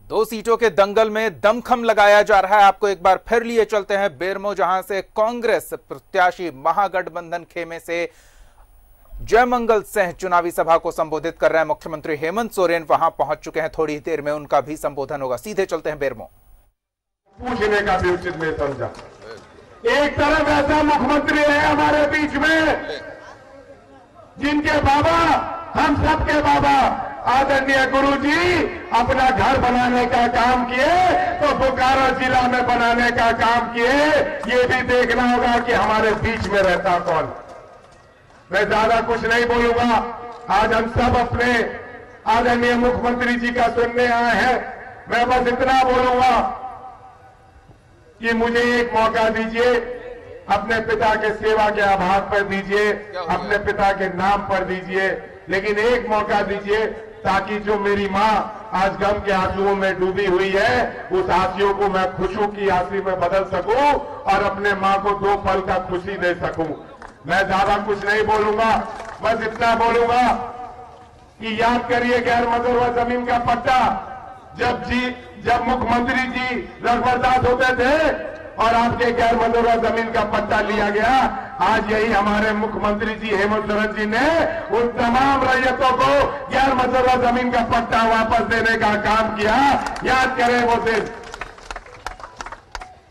दो सीटों के दंगल में दमखम लगाया जा रहा है। आपको एक बार फिर लिए चलते हैं बेरमो, जहां से कांग्रेस प्रत्याशी महागठबंधन खेमे से जयमंगल सिंह चुनावी सभा को संबोधित कर रहे हैं। मुख्यमंत्री हेमंत सोरेन वहां पहुंच चुके हैं, थोड़ी देर में उनका भी संबोधन होगा। सीधे चलते हैं बेरमो। पूछने का भी उचित नहीं समझा। एक तरफ ऐसा मुख्यमंत्री है हमारे बीच में जिनके बाबा, हम सबके बाबा आदरणीय गुरुजी अपना घर बनाने का काम किए तो बोकारो जिला में बनाने का काम किए। ये भी देखना होगा कि हमारे बीच में रहता कौन। मैं ज्यादा कुछ नहीं बोलूंगा। आज हम सब अपने आदरणीय मुख्यमंत्री जी का सुनने आए हैं। मैं बस इतना बोलूंगा कि मुझे एक मौका दीजिए, अपने पिता के सेवा के आभार पर दीजिए, अपने पिता के नाम पर दीजिए, लेकिन एक मौका दीजिए ताकि जो मेरी मां आज गम के आंसुओं में डूबी हुई है, उस आंसुओं को मैं खुशियों की आंसू में बदल सकूं और अपने मां को 2 पल का खुशी दे सकूं। मैं ज्यादा कुछ नहीं बोलूंगा, बस इतना बोलूंगा कि याद करिए गैर मंजूर जमीन का पट्टा जब मुख्यमंत्री जी रघुवरदास होते थे और आपके गैर मंजूर जमीन का पट्टा लिया गया, आज यही हमारे मुख्यमंत्री जी हेमंत सोरेन जी ने उन तमाम रैयतों को गैर मंजूर जमीन का पट्टा वापस देने का काम किया। याद करें वो दिन।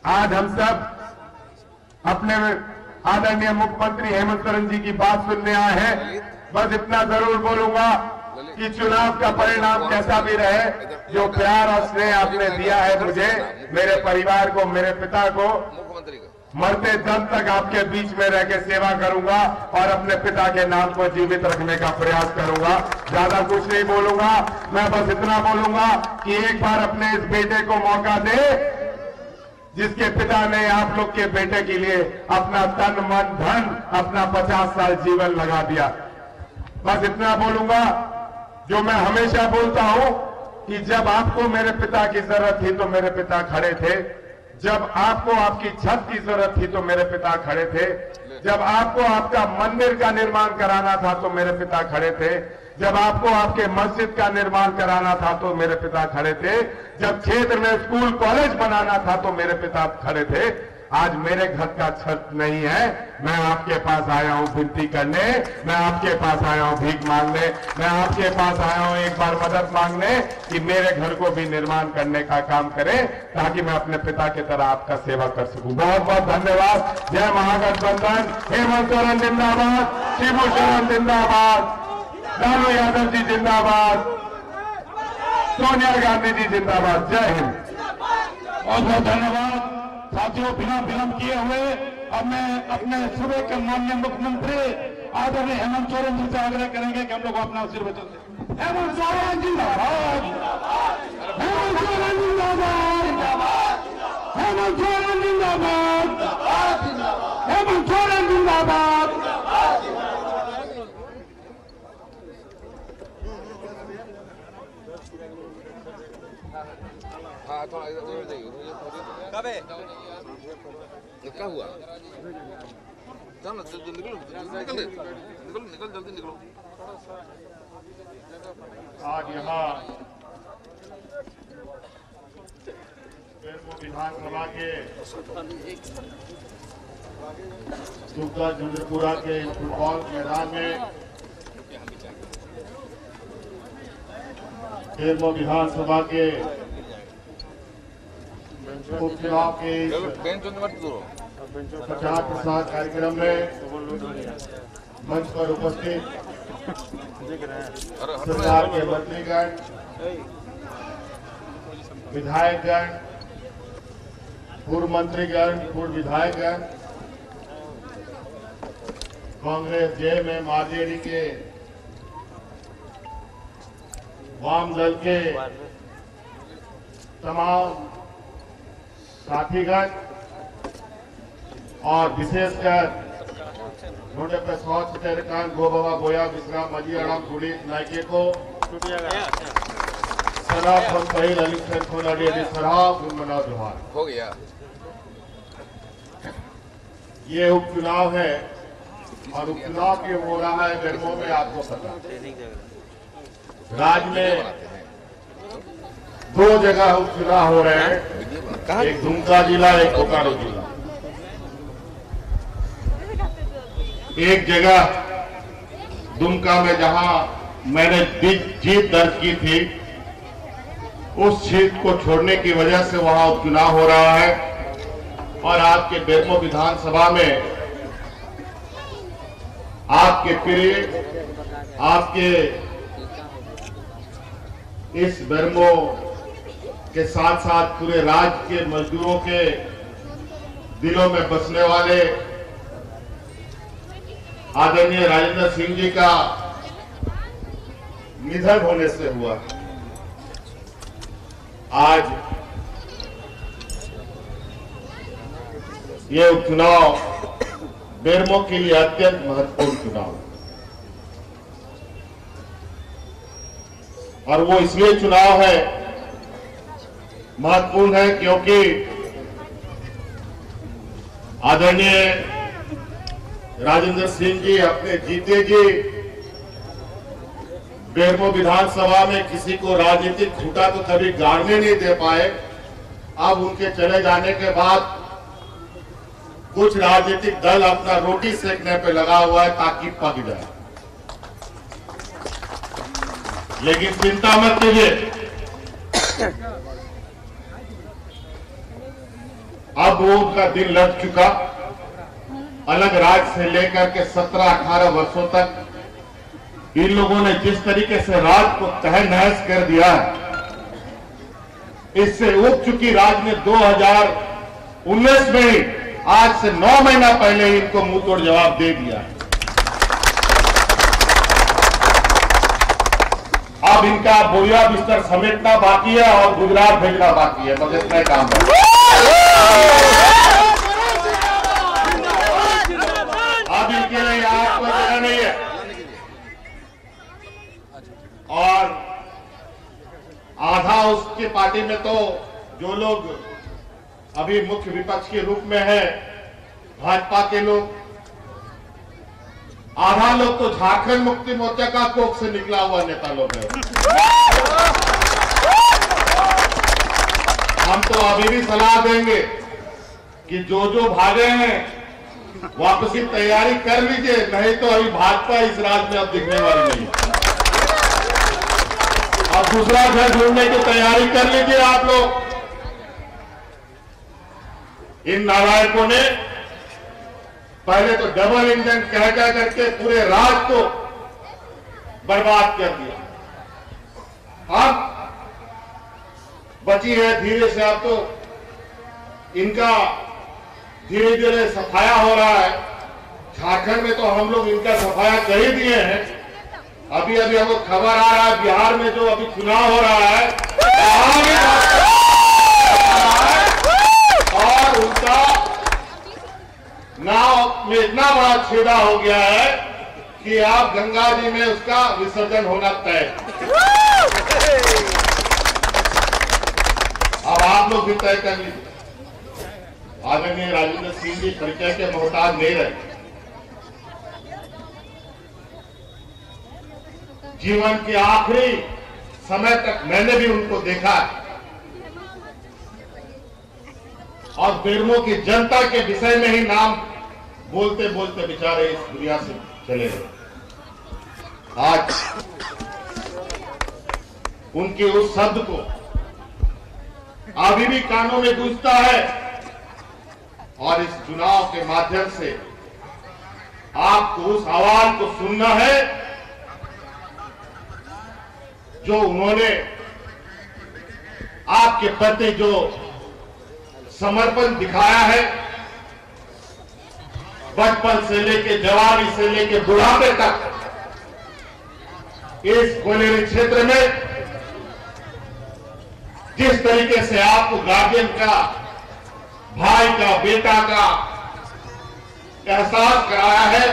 आज हम सब अपने आदरणीय मुख्यमंत्री हेमंत सोरेन जी की बात सुनने आए हैं। बस इतना जरूर बोलूंगा कि चुनाव का परिणाम कैसा भी रहे, जो प्यार और स्नेह आपने दिया है मुझे, मेरे परिवार को, मेरे पिता को, मरते दम तक आपके बीच में रह के सेवा करूंगा और अपने पिता के नाम को जीवित रखने का प्रयास करूंगा। ज्यादा कुछ नहीं बोलूंगा। मैं बस इतना बोलूंगा कि एक बार अपने इस बेटे को मौका दे जिसके पिता ने आप लोग के बेटे के लिए अपना तन मन धन, अपना 50 साल जीवन लगा दिया। बस इतना बोलूंगा जो मैं हमेशा बोलता हूं कि जब आपको मेरे पिता की जरूरत थी तो मेरे पिता खड़े थे, जब आपको आपकी छत की जरूरत थी तो मेरे पिता खड़े थे, जब आपको आपका मंदिर का निर्माण कराना था तो मेरे पिता खड़े थे, जब आपको आपके मस्जिद का निर्माण कराना था तो मेरे पिता खड़े थे, जब क्षेत्र में स्कूल कॉलेज बनाना था तो मेरे पिता खड़े थे। आज मेरे घर का छत नहीं है, मैं आपके पास आया हूं विनती करने, मैं आपके पास आया हूं भीख मांगने, मैं आपके पास आया हूं एक बार मदद मांगने कि मेरे घर को भी निर्माण करने का काम करें ताकि मैं अपने पिता की तरह आपका सेवा कर सकूं। बहुत बहुत धन्यवाद। जय महागठबंधन। हेमंत सोरेन जिंदाबाद, शिबू सोरेन जिंदाबाद, लालू यादव जी जिंदाबाद, सोनिया गांधी जी जिंदाबाद। जय हिंद। बहुत बहुत धन्यवाद। साथियों, बिना विलंब किए हुए अब मैं अपने सूबे के माननीय मुख्यमंत्री आदरणीय हेमंत सोरेन जी से आग्रह करेंगे कि हम लोग अपना आशीर्वचन दें। हेमंत सोरेन जिंदाबाद, हेमंत सोरेन जिंदाबाद, हेमंत सोरेन जिंदाबाद, हेमंत सोरेन जिंदाबाद। कब है? क्या हुआ? चलो निकल जल्दी निकलो। आज यहाँ विधानसभा के सुखदा चंद्रपुरा के फुटबॉल मैदान में बेरमो विधानसभा के उपचुनाव के प्रचार प्रसार कार्यक्रम में मंच पर उपस्थित सरकार के मंत्रीगण, विधायकगण, पूर्व मंत्रीगण, पूर्व विधायकगण, कांग्रेस जेएमएम आरजेडी के वाम दल के तमाम साथीगण और विशेषकर नोटे पे स्वास्थ्य तेरकान गोबाबा बोया विश्राम मजियाराम गुड़ी नायके को सराब पंतहिल अली खोलाडी सराब गुनमना जोहार हो गया। ये उपचुनाव है और उपचुनाव क्यों हो रहा है बेरमो में आपको पता। राज्य में दो जगह उपचुनाव हो रहे हैं, एक दुमका जिला, एक बोकारो जिला। एक जगह दुमका में जहां मैंने जीत दर्ज की थी, उस सीट को छोड़ने की वजह से वहां उपचुनाव हो रहा है। और आपके बेरमो विधानसभा में आपके प्रिय, आपके इस बेरमो के साथ साथ पूरे राज्य के मजदूरों के दिलों में बसने वाले आदरणीय राजेंद्र सिंह जी का निधन होने से हुआ। आज ये उपचुनाव बेरमो के लिए अत्यंत महत्वपूर्ण चुनाव, और वो इसलिए चुनाव है, महत्वपूर्ण है, क्योंकि आदरणीय राजेंद्र सिंह जी अपने जीते जी बेरमो विधानसभा में किसी को राजनीतिक खूंटा तो कभी गाड़ने नहीं दे पाए। अब उनके चले जाने के बाद कुछ राजनीतिक दल अपना रोटी सेकने पे लगा हुआ है ताकि पक जाए, लेकिन चिंता मत कीजिए, अब वो उनका दिन लग चुका। अलग राज्य से लेकर के 17-18 वर्षों तक इन लोगों ने जिस तरीके से राज्य को तहस नहस कर दिया है, इससे उग चुकी राज्य ने 2019 में ही, आज से 9 महीना पहले ही इनको मुंह तोड़ जवाब दे दिया। अब इनका बोरिया बिस्तर समेटना बाकी है और गुजरात भेजना बाकी है, बस इतना ही काम है। अब इनके लिए यहाँ कोई जगह नहीं है। और आधा उसकी पार्टी में तो जो लोग अभी मुख्य विपक्ष के रूप में है, भाजपा के लोग, आधा लोग तो झारखंड मुक्ति मोर्चा का कोख से निकला हुआ नेता लोग है। हम तो अभी भी सलाह देंगे कि जो भागे हैं वापसी तैयारी कर लीजिए, नहीं तो अभी भाजपा इस राज्य में अब दिखने वाली नहीं है। अब दूसरा घर ढूंढने की तैयारी कर लीजिए आप लोग। इन नालायकों ने पहले तो डबल इंजन कह करके पूरे राज्य को बर्बाद कर दिया। अब बची है धीरे से, अब तो इनका धीरे धीरे सफाया हो रहा है। झारखंड में तो हम लोग इनका सफाया कर ही दिए हैं। अभी अभी हमको खबर आ रहा है बिहार में जो अभी चुनाव हो रहा है, और उनका नाव में इतना बड़ा छेदा हो गया है कि आप गंगा जी में उसका विसर्जन होना तय। अब आप लोग भी तय कर लीजिए। आदरणीय राजेंद्र सिंह जी परिचय के मोहताज नहीं रहे। जीवन के आखिरी समय तक मैंने भी उनको देखा है, और बेरमो की जनता के विषय में ही नाम बोलते बोलते बेचारे इस दुनिया से चले गए। आज उनके उस शब्द को अभी भी कानों में गूंजता है, और इस चुनाव के माध्यम से आपको उस आवाज को सुनना है जो उन्होंने आपके प्रति जो समर्पण दिखाया है, बचपन से लेके जवानी से लेके बुढ़ापे तक इस कोयलेरी क्षेत्र में जिस तरीके से आपको गार्जियन का, भाई का, बेटा का एहसास कराया है,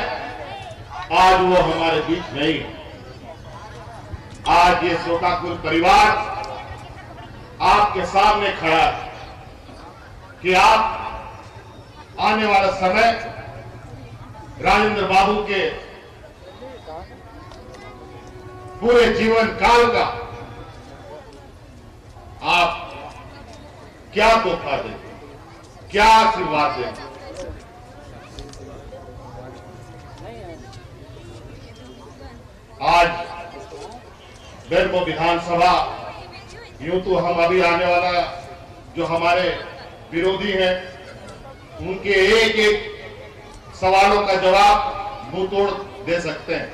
आज वो हमारे बीच नहीं है। आज ये शोकाकुल परिवार आपके सामने खड़ा है कि आप आने वाला समय राजेंद्र बाबू के पूरे जीवन काल का आप क्या तोहफा देंगे, क्या आशीर्वाद देंगे? आज बेरमो विधानसभा, यूं तो हम अभी आने वाला जो हमारे विरोधी हैं उनके एक एक सवालों का जवाब मुंह तोड़ दे सकते हैं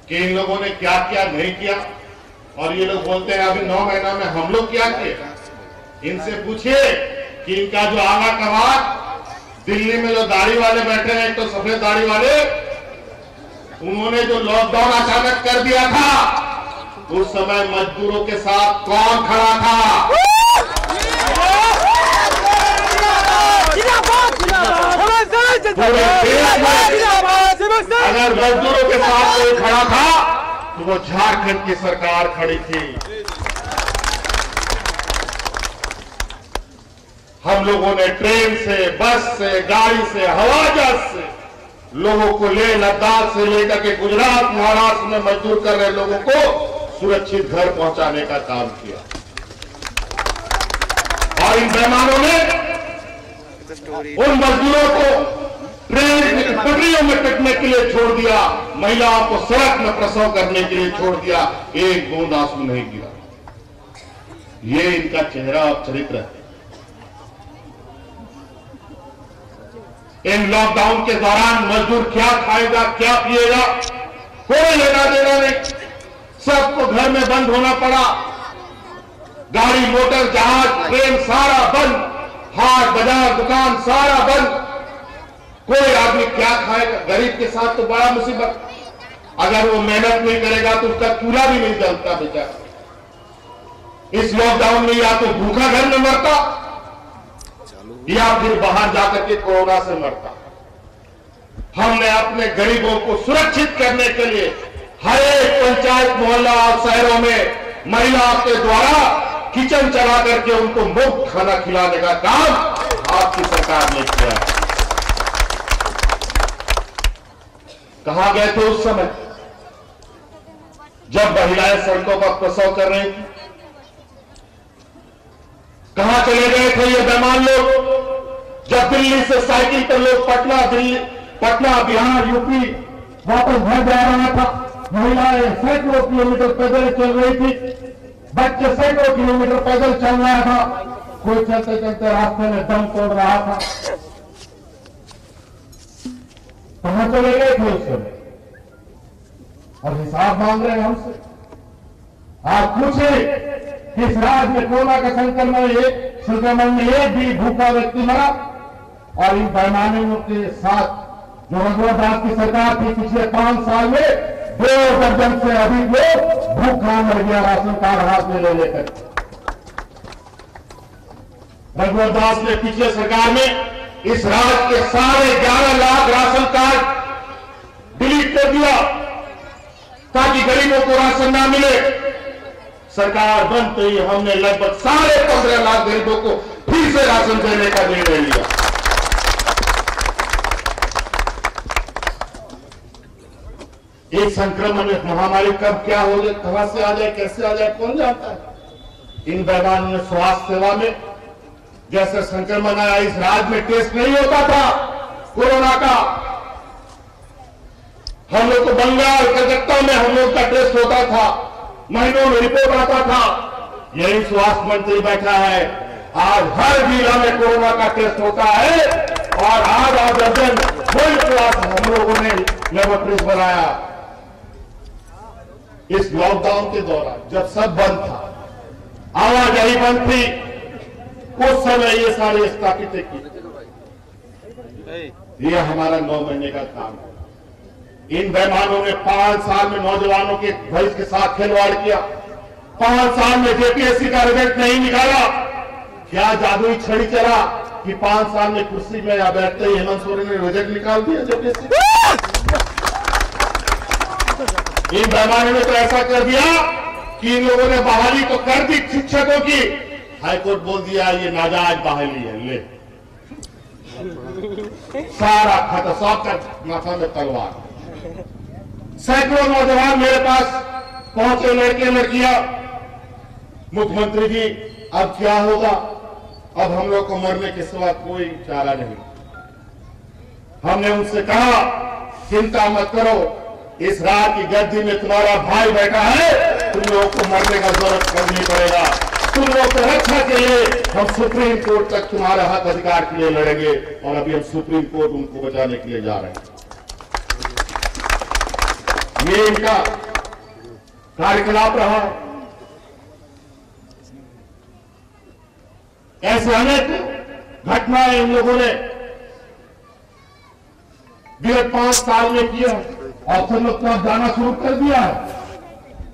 कि इन लोगों ने क्या क्या नहीं किया। और ये लोग बोलते हैं अभी 9 महीना में हम लोग क्या किए। इनसे पूछिए कि इनका जो आला कमाल दिल्ली में जो दाढ़ी वाले बैठे हैं, एक तो सफेद दाढ़ी वाले, उन्होंने जो लॉकडाउन अचानक कर दिया था उस समय मजदूरों के साथ कौन खड़ा था? पूरे देश में अगर मजदूरों के साथ कोई खड़ा था तो वो झारखंड की सरकार खड़ी थी। हम लोगों ने ट्रेन से, बस से, गाड़ी से, हवाई जहाज से लोगों को ले लद्दाख से लेकर के गुजरात, महाराष्ट्र में मजदूर कर रहे लोगों को सुरक्षित घर पहुंचाने का काम किया। और इन बेईमानों ने उन मजदूरों को ट्रेन की पटरियों में कटने के लिए छोड़ दिया, महिलाओं को सड़क में प्रसव करने के लिए छोड़ दिया, एक बूंद आंसू नहीं गिरा। ये इनका चेहरा और चरित्र है। इन लॉकडाउन के दौरान मजदूर क्या खाएगा, क्या पिएगा, कोई लेना देना नहीं। सबको घर में बंद होना पड़ा। गाड़ी, मोटर, जहाज, ट्रेन सारा बंद, हाट बाजार, दुकान सारा बंद। कोई आदमी क्या खाएगा? गरीब के साथ तो बड़ा मुसीबत। अगर वो मेहनत नहीं करेगा तो उसका चूल्हा भी नहीं जलता बेचारा। इस लॉकडाउन में या तो भूखा घर में मरता या फिर बाहर जाकर के कोरोना से मरता। हमने अपने गरीबों को सुरक्षित करने के लिए हर एक पंचायत, मोहल्ला और शहरों में महिलाओं के द्वारा किचन चला करके उनको मुफ्त खाना खिलाने का काम आपकी सरकार ने किया। कहां गए थे उस समय जब महिलाएं सड़कों पर प्रसव कर रही थी? कहां चले गए थे ये बेईमान लोग जब दिल्ली से साइकिल पर लोग पटना, बिहार, यूपी वापस घर जा रहा था? महिलाएं सैकड़ों किलोमीटर पैदल चल रही थी, बच्चे सैकड़ों किलोमीटर पैदल चल रहा था, कोई चलते चलते रास्ते में दम तोड़ रहा था। कहां चले गए थे उस समय? और हिसाब मांग रहे हैं हमसे। आप पूछे कि इस राज्य में कोरोना का संक्रमण में एक भी भूखा व्यक्ति मरा? और इन बेईमानों के साथ जो रघुवर दास की सरकार थी पिछले 5 साल में 2 दर्जन से अधिक लोग भूखा मर गया राशन कार्ड हाथ में ले लेकर। रघुवर दास ने पिछले सरकार में इस राज्य के सारे 11 लाख राशन कार्ड डिलीट कर दिया ताकि गरीबों को राशन ना मिले। सरकार बनते ही हमने लगभग साढ़े 15 लाख गरीबों को फिर से राशन देने का निर्णय लिया। एक संक्रमण महामारी कब क्या हो जाए, कहां से आ जाए, कैसे आ जाए, कौन जानता है। इन बेईमानों ने स्वास्थ्य सेवा में जैसे संक्रमण आया, इस राज्य में टेस्ट नहीं होता था कोरोना का। हम लोग को बंगाल, कलकत्ता में हम लोग का टेस्ट होता था, महीनों में रिपोर्ट आता था। यही स्वास्थ्य मंत्री बैठा है, आज हर जिला में कोरोना का टेस्ट होता है। और आधा दर्जन वर्ल्ड क्लास हम लोगों ने लेबोरेटरीज बनाया। इस लॉकडाउन के दौरान जब सब बंद था, आवाजाही बंद थी, उस समय ये सारी स्थापितें की। ये हमारा 9 महीने का काम है। इन बेईमानों ने 5 साल में नौजवानों के भविष्य के साथ खिलवाड़ किया। 5 साल में जेपीएससी का रिजल्ट नहीं निकाला। क्या जादुई छड़ी चला कि 5 साल में कुर्सी में बैठते ही हेमंत सोरेन ने रिजल्ट निकाल दिया जेपीएससी? इन बेईमानों ने तो ऐसा कर दिया कि इन लोगों ने बहाली तो कर दी शिक्षकों की, हाईकोर्ट बोल दिया ये नाजायज बहाली है, ले सारा खत्म, सबका माथा में तलवार। सैकड़ों नौजवान मेरे पास पहुंचे, लड़के लड़कियां, मुख्यमंत्री जी अब क्या होगा? अब हम लोग को मरने के सिवा कोई चारा नहीं। हमने उनसे कहा चिंता मत करो, इस रात की गद्दी में तुम्हारा भाई बैठा है, तुम लोगों को मरने का जरूरत करनी पड़ेगा। तुम लोग को रक्षा के लिए हम सुप्रीम कोर्ट तक तुम्हारे हक अधिकार के लिए लड़ेंगे, और अभी हम सुप्रीम कोर्ट उनको बचाने के लिए जा रहे हैं। ये इनका कार्यकलाप रहा। ऐसे अनेक घटनाएं इन लोगों ने विगत 5 साल में किया, और फिर लोग तो जाना शुरू कर दिया है।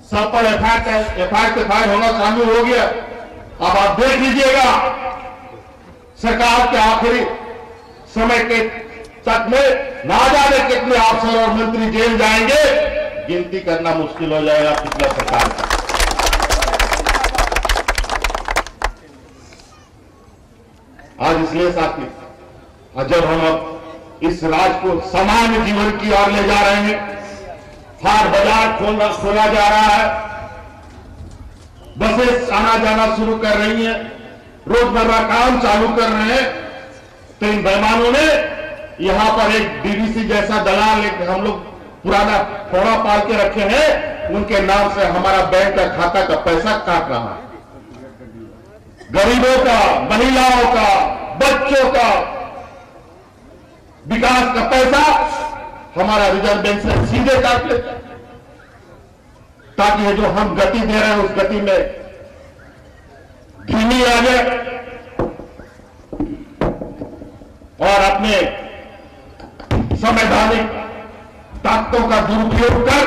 सब पर एफआईआर होना चालू हो गया। अब आप देख लीजिएगा सरकार के आखिरी समय के तक में ना जाने कितने अफसर और मंत्री जेल जाएंगे, गिनती करना मुश्किल हो जाएगा पिछला सरकार का। आज इसलिए साथी, जब हम अब इस राज्य को सामान्य जीवन की ओर ले जा रहे हैं, हाट बाजार खोला जा रहा है, बसें आना जाना शुरू कर रही हैं, रोजमर्रा काम चालू कर रहे हैं, तो इन बेईमानों ने यहां पर एक डीवीसी जैसा दलाल हम लोग पुराना फोड़ा पाल के रखे हैं, उनके नाम से हमारा बैंक का खाता का पैसा काट रहा है। गरीबों का, महिलाओं का, बच्चों का विकास का पैसा हमारा रिजर्व बैंक से सीधे काट लेता, ताकि जो हम गति दे रहे हैं उस गति में धीमी आ जाए, और अपने संवैधानिक ताकतों का दुरुपयोग कर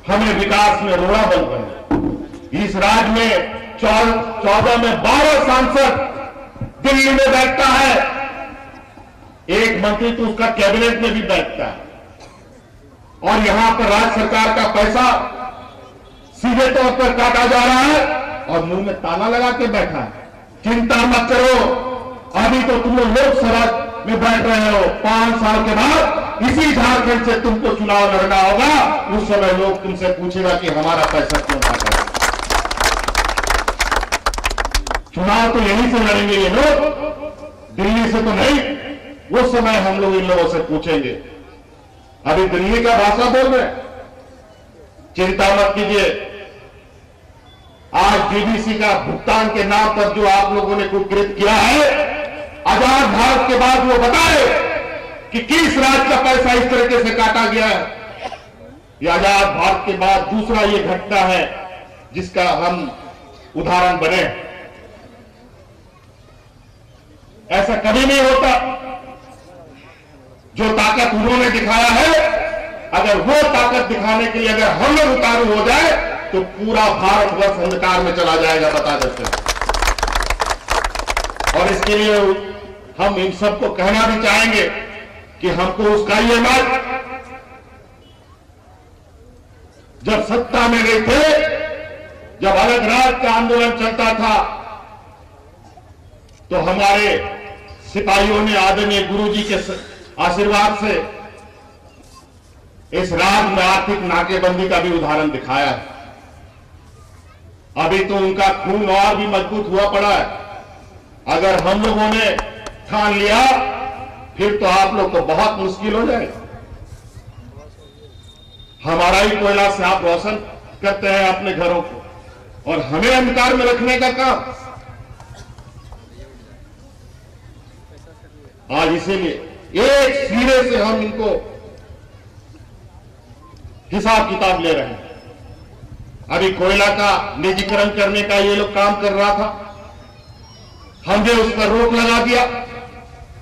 हमें विकास में रोड़ा बन बने। इस राज्य में 14 में 12 सांसद दिल्ली में बैठता है, एक मंत्री तो उसका कैबिनेट में भी बैठता है, और यहां पर राज्य सरकार का पैसा सीधे तौर पर काटा जा रहा है, और मुंह में ताला लगा के बैठा है। चिंता मत करो, अभी तो तुम लोग लोकसभा में बैठ रहे हो, 5 साल के बाद इसी झारखंड से तुमको चुनाव लड़ना होगा। उस समय लोग तुमसे पूछेगा कि हमारा पैसा क्यों काटा। चुनाव तो यहीं से लड़ेंगे ये लोग, दिल्ली से तो नहीं। उस समय हम लोग इन लोगों से पूछेंगे। अभी दिल्ली का भाषा बोल रहे हैं, चिंता मत कीजिए। आज डीवीसी का भुगतान के नाम पर जो आप लोगों ने कुकृत किया है, आजाद भारत के बाद वो बताए कि किस राज्य का पैसा इस तरीके से काटा गया है। ये आजाद भारत के बाद दूसरा ये घटना है जिसका हम उदाहरण बने। ऐसा कभी नहीं होता। जो ताकत उन्होंने दिखाया है, अगर वो ताकत दिखाने के लिए अगर हम लोग उतारू हो जाए तो पूरा भारतवर्ष अंधकार में चला जाएगा, बता देते हैं। और इसके लिए हम इन सबको कहना भी चाहेंगे कि हमको उसकाइए मत। जब सत्ता में नहीं थे, जब अलग राज्य का आंदोलन चलता था, तो हमारे सिपाहियों ने आदरणीय गुरुजी के आशीर्वाद से इस राज्य में आर्थिक नाकेबंदी का भी उदाहरण दिखाया है। अभी तो उनका खून और भी मजबूत हुआ पड़ा है। अगर हम लोगों ने ठान लिया, फिर तो आप लोग को बहुत मुश्किल हो जाए। हमारा ही कोयला से आप रोशन करते हैं अपने घरों को, और हमें अंधकार में रखने का काम। आज इसीलिए एक सिरे से हम इनको हिसाब किताब ले रहे हैं। अभी कोयला का निजीकरण करने का ये लोग काम कर रहा था, हमने उस पर रोक लगा दिया।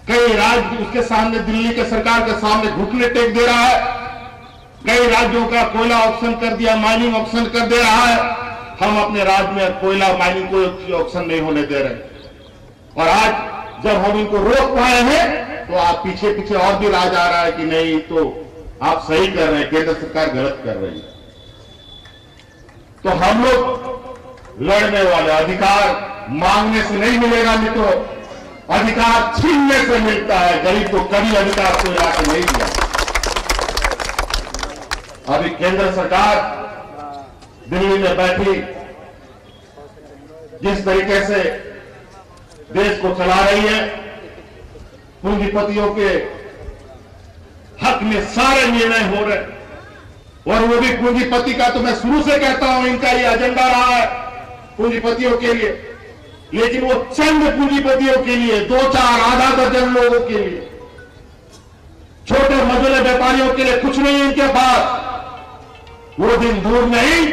कई राज्य उसके सामने, दिल्ली के सरकार के सामने घुटने टेक दे रहा है। कई राज्यों का कोयला ऑप्शन कर दिया, माइनिंग ऑप्शन कर दे रहा है। हम अपने राज्य में कोयला माइनिंग को ऑप्शन नहीं होने दे रहे। और आज जब हम इनको रोक पाए हैं, तो आप पीछे पीछे और भी राज आ रहा है कि नहीं, तो आप सही कर रहे हैं, केंद्र सरकार गलत कर रही है। तो हम लोग लड़ने वाले, अधिकार मांगने से नहीं मिलेगा मित्रों, अधिकार छीनने से मिलता है। गरीब को कभी अधिकार कोई लाके नहीं दिया। अभी केंद्र सरकार दिल्ली में बैठी जिस तरीके से देश को चला रही है, पूंजीपतियों के हक में सारे निर्णय हो रहे हैं, और वो भी पूंजीपति का, तो मैं शुरू से कहता हूं इनका ये एजेंडा रहा है पूंजीपतियों के लिए, लेकिन वो चंद पूंजीपतियों के लिए, 2-4 आधा दर्जन लोगों के लिए, छोटे मझोले व्यापारियों के लिए कुछ नहीं इनके पास। वो दिन दूर नहीं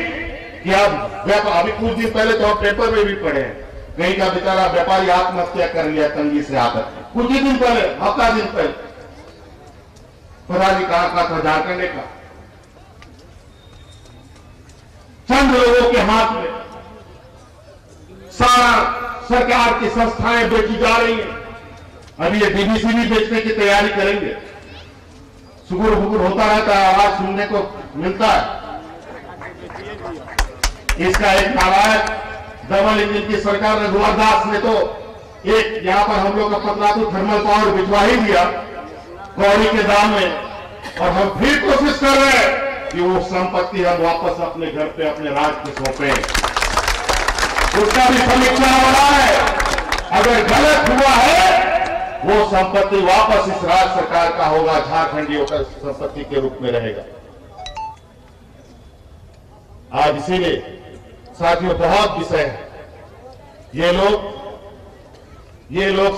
कि अब अभी कुछ दिन पहले तो हम पेपर में भी पढ़े हैं, कहीं का बेचारा व्यापारी आत्महत्या कर लिया तंगी से आकर, कुछ ही दिन पहले, हफ्ता दिन पहले, पता नहीं कहां था, झारखंड का। चंद लोगों के हाथ में सारा सरकार की संस्थाएं बेची जा रही हैं। अभी ये डीबीसी भी बेचने की तैयारी करेंगे। सुगुर फुगुर होता रहता है, आवाज सुनने को मिलता है। इसका एक नालायक डबल इंजन की सरकार रघुवर दास ने तो एक यहां पर हम लोग का पतला तो थर्मल पावर भिजवा ही दिया कौड़ी के दाम में, और हम फिर कोशिश कर रहे हैं कि वो संपत्ति हम वापस अपने घर पे, अपने राज्य को सौंपे। उसका भी समीक्षा हो रहा है। अगर गलत हुआ है, वो संपत्ति वापस इस राज्य सरकार का होगा, झारखंडियों का संपत्ति के रूप में रहेगा। आज इसीलिए साथियों बहुत विषय है। ये लोग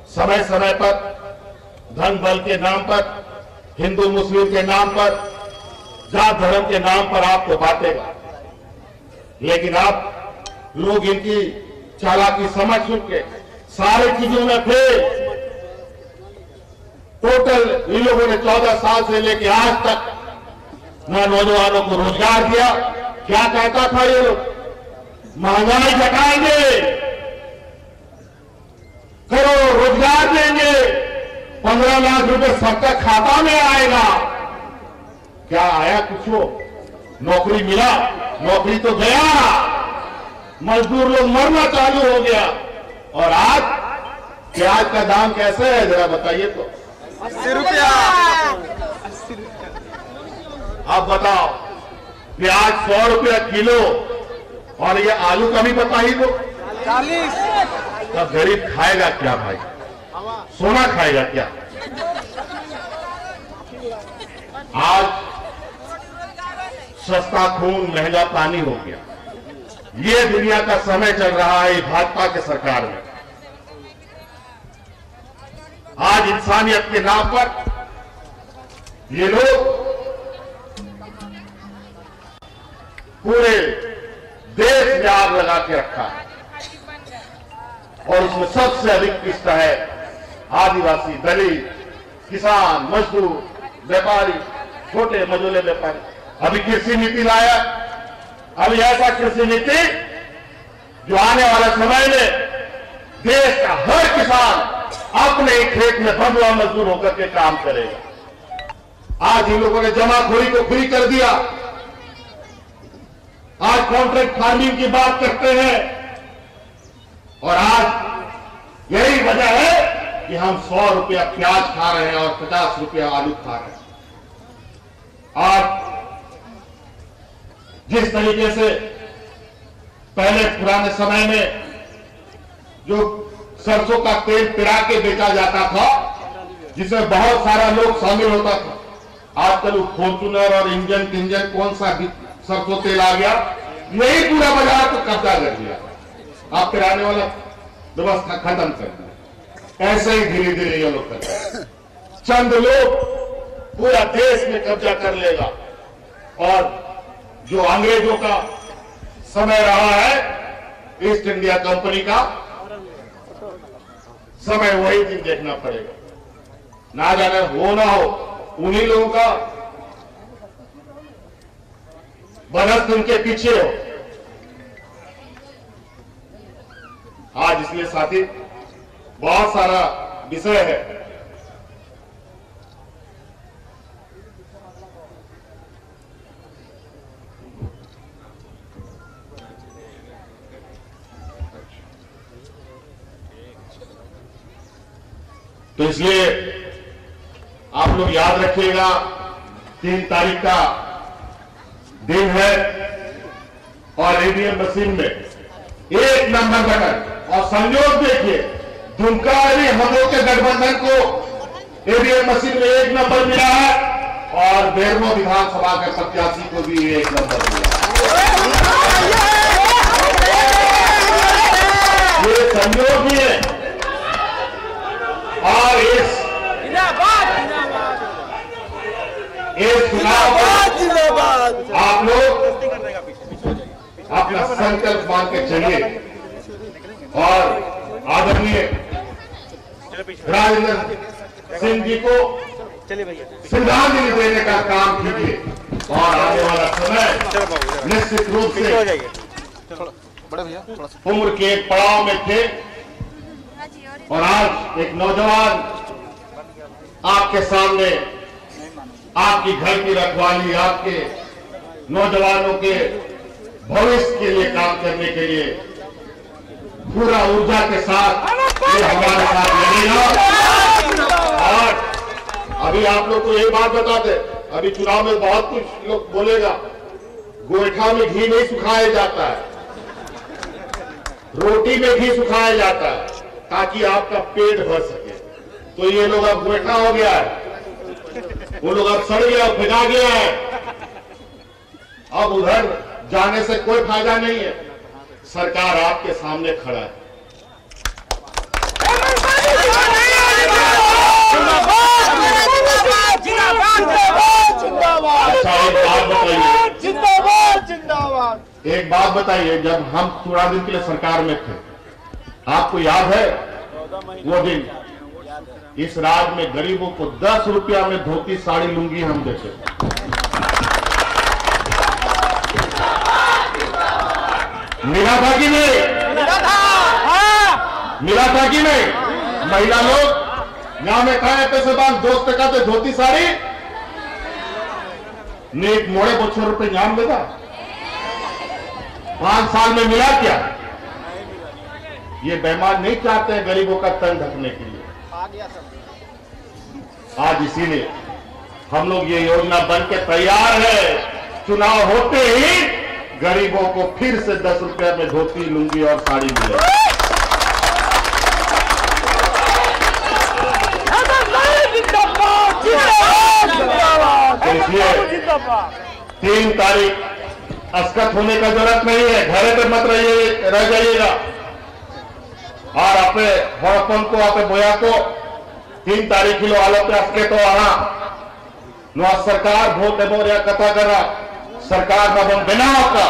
समय समय पर धन बल के नाम पर, हिंदू मुस्लिम के नाम पर, जात धर्म के नाम पर आपको बांटेगा, लेकिन आप लोग इनकी चालाकी समझ चुके, सारी चीजों में फेल। टोटल इन लोगों ने 14 साल से लेकर आज तक न नौजवानों को रोजगार दिया। क्या कहता था ये लोग? महंगाई घटाएंगे, करोड़ों रोजगार देंगे, 15 लाख रुपए सबका खाता में आएगा। क्या आया? कुछ हो? नौकरी मिला? नौकरी तो गया, मजदूर लोग मरना चालू हो गया। और आज प्याज का दाम कैसे है जरा बताइए तो? 80 रुपया। आप बताओ, प्याज 100 रुपया किलो, और ये आलू का भी बता ही दो 40। तब गरीब खाएगा क्या भाई? सोना खाएगा क्या? आज सस्ता खून महंगा पानी हो गया। ये दुनिया का समय चल रहा है भाजपा के सरकार में। आज इंसानियत के नाम पर ये लोग पूरे देश में आग लगा के रखा है, और उसमें सबसे अधिक किस्ता है आदिवासी, दलित, किसान, मजदूर, व्यापारी, छोटे मझोले व्यापारी। अभी कृषि नीति लाया, अभी ऐसा कृषि नीति जो आने वाले समय में देश का हर किसान अपने ही खेत में बंधुआ मजदूर होकर के काम करेगा। आज इन लोगों ने जमाखोरी को फ्री कर दिया। आज कॉन्ट्रैक्ट फार्मिंग की बात करते हैं, और आज यही वजह है कि हम 100 रुपया प्याज खा रहे हैं और 50 रुपया आलू खा रहे हैं। आज जिस तरीके से पहले पुराने समय में जो सरसों का तेल पिरा के बेचा जाता था, जिसमें बहुत सारा लोग शामिल होता था, आजकल फॉर्चूनर और इंजन कौन सा भी सरसों तेल आ गया, यही पूरा बाजार को कब्जा कर लिया। आप पिराने वाला व्यवस्था खत्म कर दिया। ऐसे ही धीरे धीरे ये लोग करते हैं। चंद लोग पूरा देश में कब्जा कर लेगा, और जो अंग्रेजों का समय रहा है ईस्ट इंडिया कंपनी का समय, वही दिन देखना पड़ेगा। ना जाने हो ना हो, उन्हीं लोगों का बनस उनके पीछे हो। आज इसलिए साथी बहुत सारा विषय है। तो इसलिए आप लोग याद रखिएगा, 3 तारीख का दिन है, और ईवीएम मशीन में एक नंबर बटन। और संयोग देखिए, दुमका भी हम लोग के गठबंधन को ईवीएम मशीन में 1 नंबर मिला है और बेरमो विधानसभा के प्रत्याशी को भी 1 नंबर मिला है। ये संयोग ही है। और इस चुनाव में आप लोग अपना संकल्प मान के चलिए और आदरणीय राजेंद्र सिंह जी को श्रद्धांजलि देने का काम कीजिए और आने वाला समय निश्चित रूप से उम्र के एक पड़ाव में थे और आज एक नौजवान आपके सामने आपकी घर की रखवाली, आपके नौजवानों के भविष्य के लिए काम करने के लिए पूरा ऊर्जा के साथ ये हमारे साथ लगेगा। और अभी आप लोग को यही बात बता दे, अभी चुनाव में बहुत कुछ लोग बोलेगा, गोईठा में घी नहीं सुखाया जाता है, रोटी में घी सुखाया जाता है ताकि आपका पेट भर सके। तो ये लोग अब गोईठा हो गया है, वो लोग अब सड़ गया, फिजा गया है। अब उधर जाने से कोई फायदा नहीं है। सरकार आपके सामने खड़ा है। अच्छा एक बात बताइए, जब हम 14 दिन के लिए सरकार में थे, आपको याद है वो दिन इस राज्य में गरीबों को 10 रुपया में धोती साड़ी लुंगी हम देते। मिला था कि नहीं? मिला था कि नहीं? महिला लोग यहाँ में खाए पैसे बाद 2 टका तो धोती साड़ी ने एक मोड़े बच्चों रुपए नाम देगा। 5 साल में मिला क्या? ये बेईमान नहीं चाहते हैं गरीबों का तन ढकने के लिए। आज इसीलिए हम लोग ये योजना बन के तैयार है। चुनाव होते ही गरीबों को फिर से 10 रुपया में धोती लुंगी और साड़ी मिले। तो इसलिए 3 तारीख अस्कत होने का जरूरत नहीं है। घरे पे मत रहिए, रह जाइएगा और अपने हड़पन को अपने बोया को 3 तारीख किलो आलो पे अस्के तो आना नो सरकार भोट बोरिया कथा करा सरकार का बन बिना का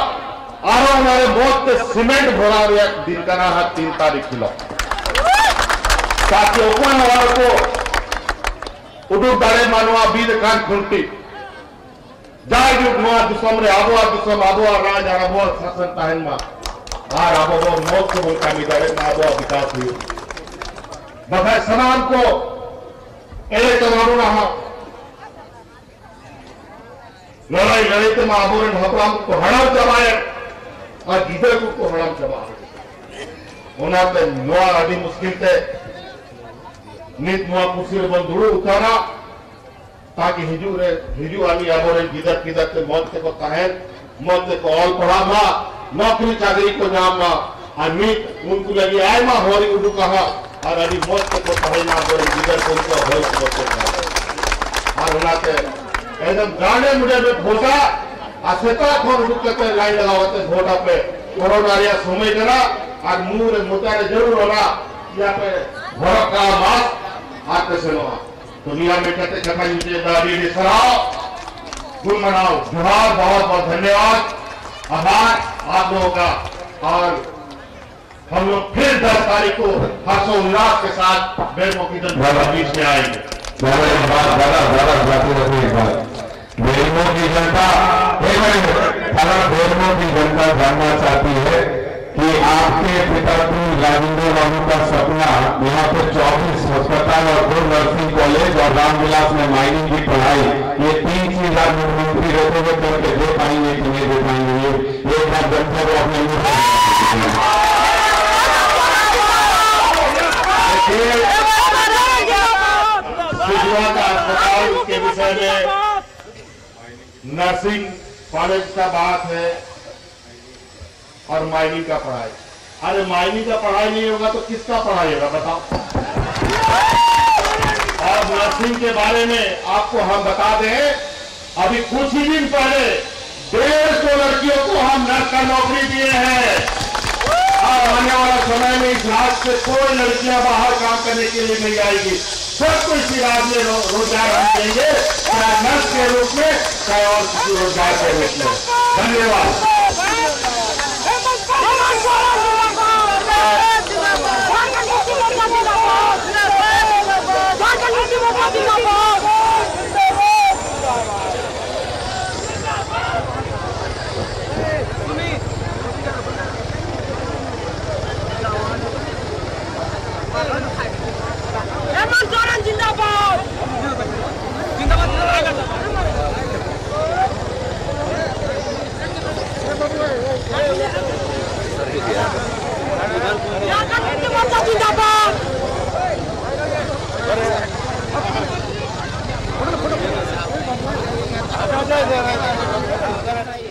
आरो हमारे मौत के सीमेंट भरा दिन का ना 3 तारीख किलो ताकि ओपन वालों को उडुक दाड़े मानवा बीद कान खुंटी जाय जुग नुआ दिसम रे आबो राज आबो शासन ताहन मा आर आबो मौत को बोलता मिदारे मा आबो विकास हुई बखाय समान को एले तमारू रहा लड़ाई तो माँ आबोरन हपराम को हड़म चबाए और गीदर को हड़म चबा होना तो नुआ अभी मुश्किल थे नीत नुआ कुर्सी बन धुड़ो उतारा ताकि हिजू आली आबोरन गीदर के मौत को कहें मौत को ऑल पढ़ा मा नौकरी चाकरी को नाम मा और नीत उनको लगी आए मा होरी उड़ू कहा और अभी मौत को कहे ना आबोरन गीदर को उनको होरी को और होना के एकदम गाने मुझे में भोटा असेता खोर रुक के लाइन लगावते भोटा पे कोरोना रिया समय करा और मुंह रे मुतारे जरूर होला या पे भोरा का मास आते से लो दुनिया में कहते कथा नीचे दादी ने सराओ गुण मनाओ जोहार बहुत बहुत धन्यवाद आभार आप लोगों का और हम लोग फिर 10 तारीख को हर्षोल्लास के साथ बेरमो की जनता बीच में आएंगे। बेरमो की जनता बेरमो की जनता जानना चाहती है कि आपके पिता राजेंद्र बाबू का सपना यहाँ पे 24 अस्पताल और 2 नर्सिंग कॉलेज और रामविलास में माइनिंग की पढ़ाई, ये 3 चीज आप मुख्यमंत्री रहते हुए करके दे पाएंगे कि नहीं दे पाएंगे? ये एक बार जनता को अपने का अस्पताल के विषय में नर्सिंग कॉलेज का बात है और माइनिंग का पढ़ाई अरे माइनिंग का पढ़ाई नहीं होगा तो किसका पढ़ाई होगा बताओ। और नर्सिंग के बारे में आपको हम बता दें, अभी कुछ ही दिन पहले 150 लड़कियों को हम नर्स का नौकरी दिए हैं। अब आने वाला समय में इस राज्य से कोई लड़कियां बाहर काम करने के लिए नहीं आएगी, सबको इसी राज्य में रोजगार हम देंगे, चाहे नर्स के रूप में चाहे और किसी रोजगार के रूप में। धन्यवाद।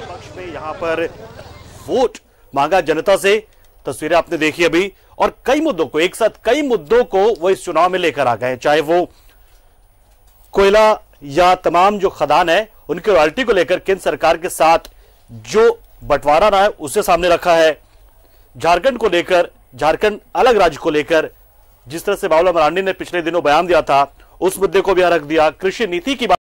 पक्ष में यहाँ पर वोट मांगा जनता से, तस्वीरें आपने देखी अभी, और कई मुद्दों को एक साथ कई मुद्दों को वो इस चुनाव में लेकर आ गए, चाहे वो कोयला या तमाम जो खदान है उनके रॉयल्टी को लेकर केंद्र सरकार के साथ जो बंटवारा रहा है उसे सामने रखा है, झारखंड को लेकर, झारखंड अलग राज्य को लेकर जिस तरह से बाबूलाल मरांडी ने पिछले दिनों बयान दिया था उस मुद्दे को भी रख दिया, कृषि नीति की बात